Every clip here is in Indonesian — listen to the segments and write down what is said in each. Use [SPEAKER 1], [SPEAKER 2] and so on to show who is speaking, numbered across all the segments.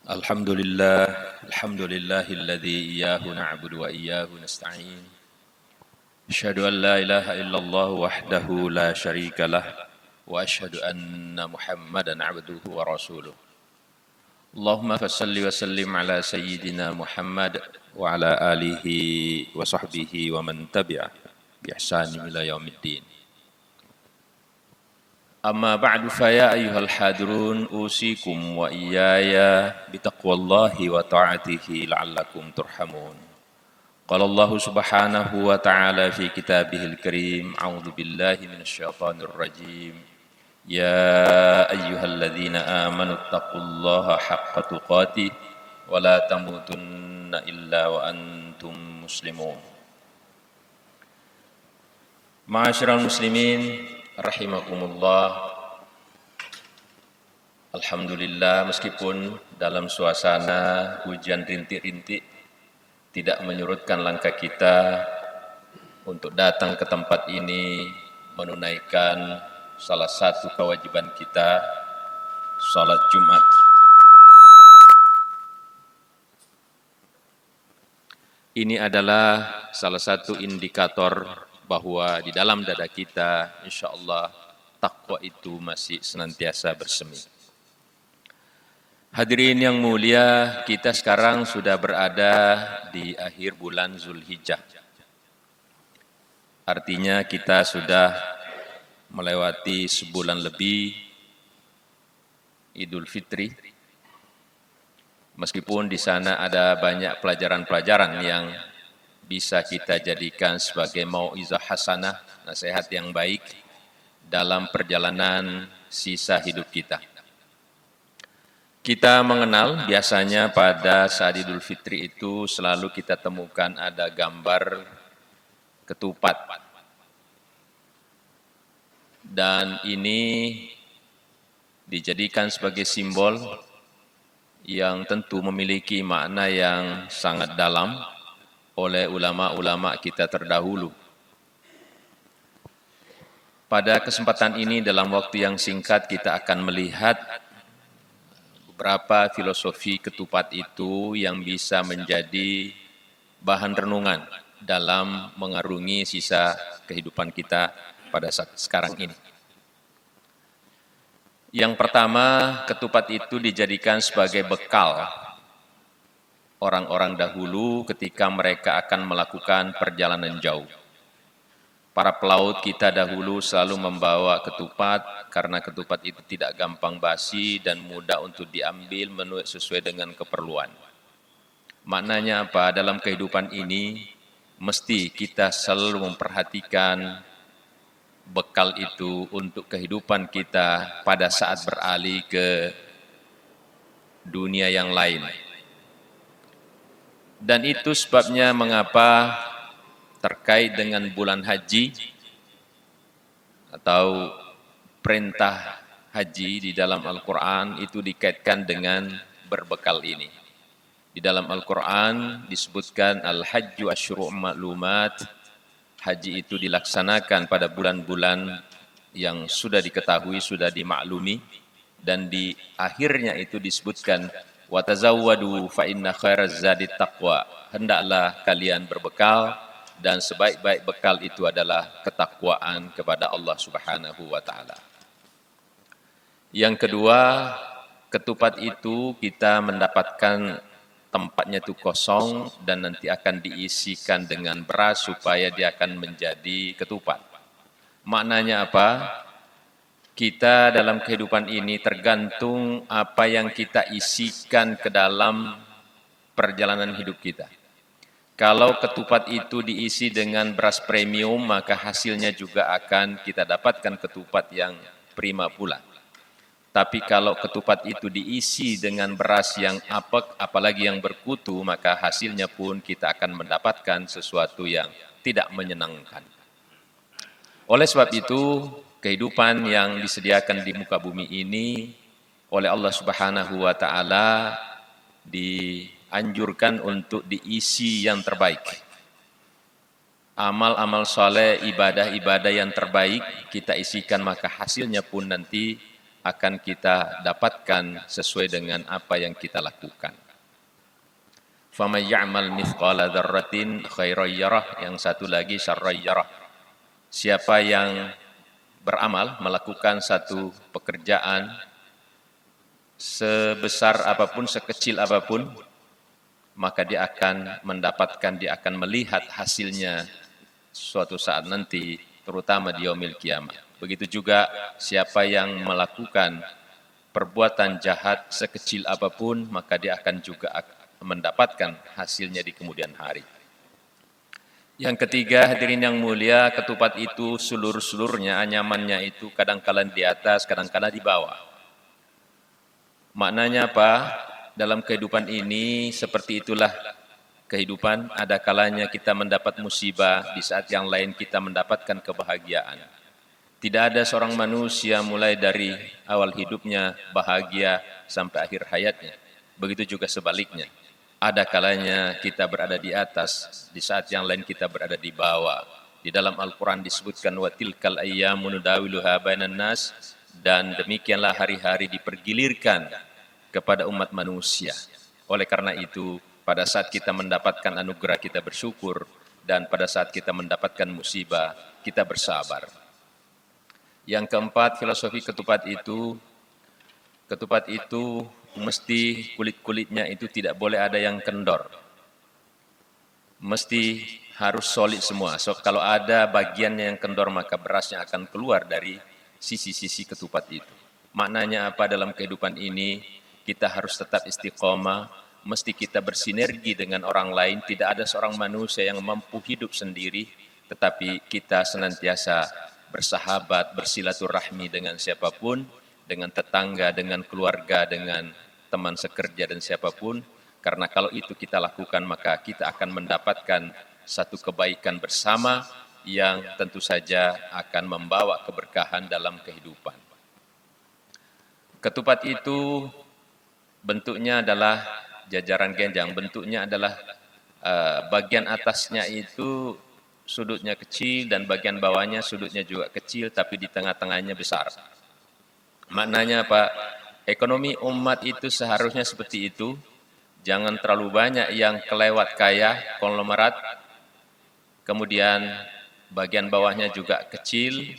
[SPEAKER 1] الحمد لله الحمد لله الذي إياه نعبد وإياه نستعين أشهد أن لا إله إلا الله وحده لا شريك له وأشهد أن محمدا عبده ورسوله اللهم فصل وسلم على سيدنا محمد وعلى آله وصحبه ومن تبعه بإحسان إلى يوم الدين أما بعد فيا أيها الحاضرون أوصيكم وإياي بتقوى الله وطاعته لعلكم ترحمون قال الله سبحانه وتعالى في كتابه الكريم أعوذ بالله من الشيطان الرجيم يا أيها الذين آمنوا اتقوا الله حق تقاته ولا تموتن إلا وأنتم مسلمون Ma'asyiral muslimin rahimakumullah. Alhamdulillah, meskipun dalam suasana hujan rintik-rintik tidak menyurutkan langkah kita untuk datang ke tempat ini menunaikan salah satu kewajiban kita, salat Jumat. Ini adalah salah satu indikator bahwa di dalam dada kita, insya Allah, takwa itu masih senantiasa bersemi. Hadirin yang mulia, kita sekarang sudah berada di akhir bulan Zulhijjah. Artinya kita sudah melewati sebulan lebih Idul Fitri. Meskipun di sana ada banyak pelajaran-pelajaran yang bisa kita jadikan sebagai mau'izah hasanah, nasihat yang baik dalam perjalanan sisa hidup kita. Kita mengenal biasanya pada saat Idul Fitri itu selalu kita temukan ada gambar ketupat. Dan ini dijadikan sebagai simbol yang tentu memiliki makna yang sangat dalam oleh ulama-ulama kita terdahulu. Pada kesempatan ini dalam waktu yang singkat kita akan melihat beberapa filosofi ketupat itu yang bisa menjadi bahan renungan dalam mengarungi sisa kehidupan kita pada saat sekarang ini. Yang pertama, ketupat itu dijadikan sebagai bekal orang-orang dahulu ketika mereka akan melakukan perjalanan jauh. Para pelaut kita dahulu selalu membawa ketupat karena ketupat itu tidak gampang basi dan mudah untuk diambil sesuai dengan keperluan. Maknanya apa? Dalam kehidupan ini mesti kita selalu memperhatikan bekal itu untuk kehidupan kita pada saat beralih ke dunia yang lain. Dan itu sebabnya mengapa terkait dengan bulan haji atau perintah haji di dalam Al-Quran itu dikaitkan dengan berbekal ini. Di dalam Al-Quran disebutkan Al-Hajju Asyru' Ma'lumat, haji itu dilaksanakan pada bulan-bulan yang sudah diketahui, sudah dimaklumi, dan di akhirnya itu disebutkan wa tazawwadu fa inna khairaz zadi taqwa. Hendaklah kalian berbekal dan sebaik-baik bekal itu adalah ketakwaan kepada Allah Subhanahu wa taala. Yang kedua, ketupat itu kita mendapatkan tempatnya itu kosong dan nanti akan diisikan dengan beras supaya dia akan menjadi ketupat. Maknanya apa? Kita dalam kehidupan ini tergantung apa yang kita isikan ke dalam perjalanan hidup kita. Kalau ketupat itu diisi dengan beras premium, maka hasilnya juga akan kita dapatkan ketupat yang prima pula. Tapi kalau ketupat itu diisi dengan beras yang apek, apalagi yang berkutu, maka hasilnya pun kita akan mendapatkan sesuatu yang tidak menyenangkan. Oleh sebab itu, kehidupan yang disediakan di muka bumi ini oleh Allah Subhanahu wa taala dianjurkan untuk diisi yang terbaik. Amal-amal soleh, ibadah-ibadah yang terbaik kita isikan, maka hasilnya pun nanti akan kita dapatkan sesuai dengan apa yang kita lakukan. Faman ya'mal mithqala dzarratin khairan yarah, yang satu lagi syarran yarah. Siapa yang beramal, melakukan satu pekerjaan sebesar apapun, sekecil apapun, maka dia akan mendapatkan, dia akan melihat hasilnya suatu saat nanti, terutama di yaumil qiyamah. Begitu juga siapa yang melakukan perbuatan jahat sekecil apapun, maka dia akan juga mendapatkan hasilnya di kemudian hari. Yang ketiga, hadirin yang mulia, ketupat itu seluruh-seluruhnya, anyamannya itu kadang-kala di atas, kadang-kala di bawah. Maknanya apa? Dalam kehidupan ini seperti itulah kehidupan, ada kalanya kita mendapat musibah, di saat yang lain kita mendapatkan kebahagiaan. Tidak ada seorang manusia mulai dari awal hidupnya bahagia sampai akhir hayatnya. Begitu juga sebaliknya. Ada kalanya kita berada di atas, di saat yang lain kita berada di bawah. Di dalam Al-Quran disebutkan wa tilkal ayyamu nudawiluha bainan nas, dan demikianlah hari-hari dipergilirkan kepada umat manusia. Oleh karena itu, pada saat kita mendapatkan anugerah kita bersyukur, dan pada saat kita mendapatkan musibah kita bersabar. Yang keempat, filosofi ketupat itu mesti kulit-kulitnya itu tidak boleh ada yang kendor. Mesti harus solid semua. So, kalau ada bagiannya yang kendor, maka berasnya akan keluar dari sisi-sisi ketupat itu. Maknanya apa dalam kehidupan ini? Kita harus tetap istiqomah, mesti kita bersinergi dengan orang lain. Tidak ada seorang manusia yang mampu hidup sendiri, tetapi kita senantiasa bersahabat, bersilaturahmi dengan siapapun, dengan tetangga, dengan keluarga, dengan teman sekerja dan siapapun. Karena kalau itu kita lakukan, maka kita akan mendapatkan satu kebaikan bersama yang tentu saja akan membawa keberkahan dalam kehidupan. Ketupat itu bentuknya adalah jajaran genjang, bentuknya adalah bagian atasnya itu sudutnya kecil dan bagian bawahnya sudutnya juga kecil, tapi di tengah-tengahnya besar. Maknanya apa? Ekonomi umat itu seharusnya seperti itu. Jangan terlalu banyak yang kelewat kaya, konglomerat. Kemudian bagian bawahnya juga kecil.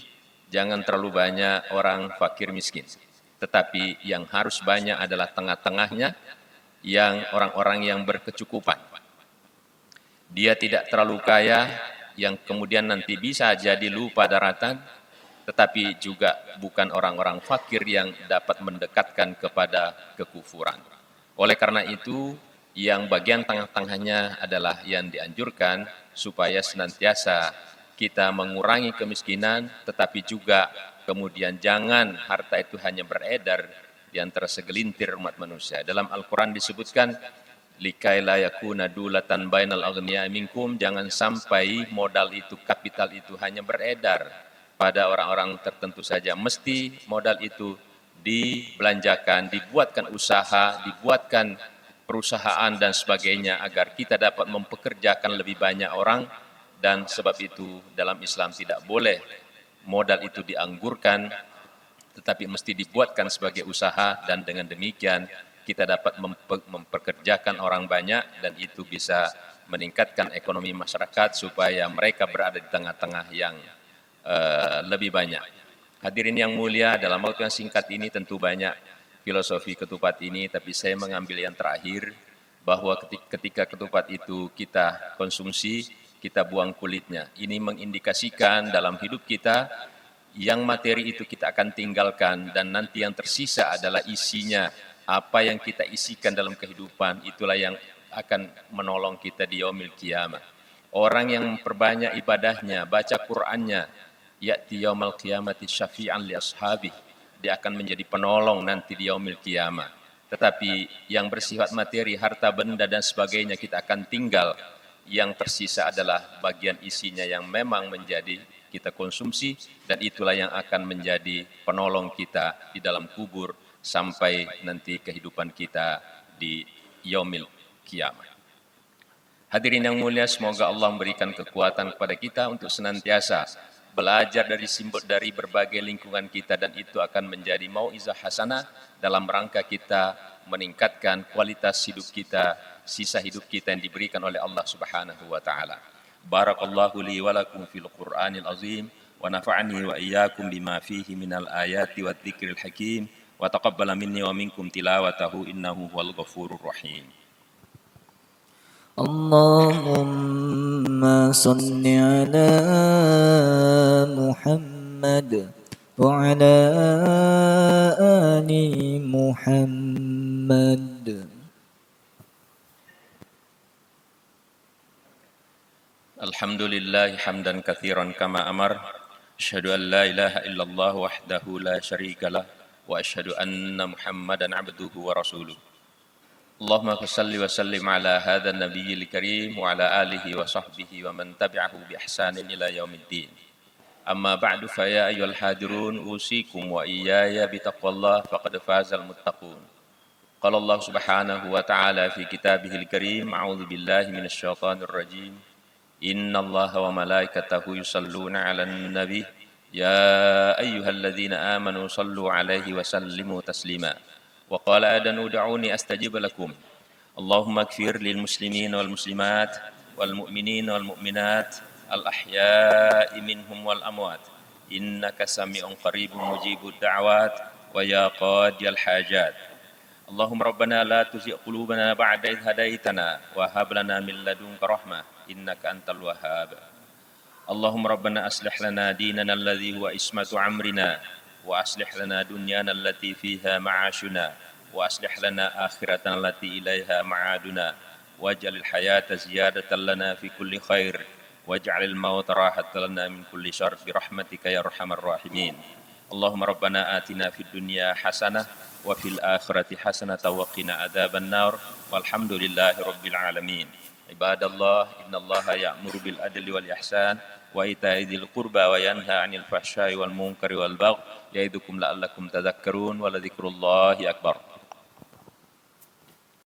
[SPEAKER 1] Jangan terlalu banyak orang fakir miskin. Tetapi yang harus banyak adalah tengah-tengahnya, yang orang-orang yang berkecukupan. Dia tidak terlalu kaya, yang kemudian nanti bisa jadi lupa daratan, tetapi juga bukan orang-orang fakir yang dapat mendekatkan kepada kekufuran. Oleh karena itu, yang bagian tengah-tengahnya adalah yang dianjurkan supaya senantiasa kita mengurangi kemiskinan, tetapi juga kemudian jangan harta itu hanya beredar di antara segelintir umat manusia. Dalam Al-Quran disebutkan, likai la yakuna dulatan bainal aghniya minkum, jangan sampai modal itu, kapital itu hanya beredar pada orang-orang tertentu saja. Mesti modal itu dibelanjakan, dibuatkan usaha, dibuatkan perusahaan dan sebagainya agar kita dapat mempekerjakan lebih banyak orang. Dan sebab itu dalam Islam tidak boleh modal itu dianggurkan, tetapi mesti dibuatkan sebagai usaha, dan dengan demikian kita dapat mempekerjakan orang banyak, dan itu bisa meningkatkan ekonomi masyarakat supaya mereka berada di tengah-tengah yang lebih banyak. Hadirin yang mulia, dalam waktu yang singkat ini tentu banyak filosofi ketupat ini, tapi saya mengambil yang terakhir, bahwa ketika ketupat itu kita konsumsi, kita buang kulitnya. Ini mengindikasikan dalam hidup kita, yang materi itu kita akan tinggalkan, dan nanti yang tersisa adalah isinya. Apa yang kita isikan dalam kehidupan, itulah yang akan menolong kita di yaumil qiyamah. Orang yang memperbanyak ibadahnya, baca Qur'annya, ya'ti yaumal qiyamati syafi'an li ashabih, dia akan menjadi penolong nanti di yaumil qiyamah. Tetapi yang bersifat materi, harta benda dan sebagainya kita akan tinggal. Yang tersisa adalah bagian isinya yang memang menjadi kita konsumsi, dan itulah yang akan menjadi penolong kita di dalam kubur sampai nanti kehidupan kita di yaumil qiyamah. Hadirin yang mulia, semoga Allah memberikan kekuatan kepada kita untuk senantiasa belajar dari berbagai lingkungan kita, dan itu akan menjadi mau'izah hasanah dalam rangka kita meningkatkan kualitas hidup kita, sisa hidup kita yang diberikan oleh Allah Subhanahu wa taala. Barakallahu li wa lakum fil Qur'anil azim wa nafa'ani wa iyyakum bima fihi minal ayati wadh-dhikril hakim wa taqabbala minni wa minkum tilawatahu innahu huwal ghafurur rahim.
[SPEAKER 2] اللهم صل على محمد وعلى آل محمد.
[SPEAKER 1] Alhamdulillah hamdan katsiran kama amar. Asyhadu an la ilaha illallah wahdahu la syarika lah wa asyhadu anna Muhammadan abduhu wa rasuluh. Allahumma salli wa sallim ala hadzal nabiyil karim wa ala alihi wa sahbihi wa man tabi'ahu bi ihsanin ila yaumiddin. Amma ba'du, fa ya ayyuhal hadirun usikum wa iyaya bi taqwallah faqad fazal muttaqun. Qala Allah Subhanahu wa ta'ala fi kitabihil karim, a'udzu billahi minasy syaithanir rajim. Inna Allaha wa malaikatahu yusalluna 'alan nabi ya ayyuhalladzina amanu sallu 'alaihi wa sallimu taslima. Wa qala adanu ud'uni astajib lakum. Allahumma ighfir lil muslimin wal muslimat wal mu'minin wal mu'minat al ahya'i minhum wal amwat innaka sami'un qaribun mujibud da'wat wa ya qadiyal hajat. Allahumma rabbana la tuzigh qulubana ba'da idh hadaitana wa hab lana min ladunka rahmah innaka antal wahhab. Allahumma rabbana aslih lana dinana alladhi huwa ismatu amrina wa aslih lana dunyana allati fiha ma'ashuna wa aslih lana akhiratana allati ilaiha ma'aduna waj'alil hayata ziyadatan lana fi kulli khair waj'alil mauta rahatan lana min kulli syarr bi rahmatika ya arhamar rahimin. Allahumma rabbana atina fid dunya hasanah wa fil akhirati hasanah wa qina adzaban nar walhamdulillahi rabbil alamin. Ibadallah, innallaha ya'muru bil adli wal ihsan wa ita'i dzil qurba wa yanha 'anil fahsya'i wal munkari wal baghi ya'idukum la'allakum tadhakkarun wa la dzikrullahi akbar.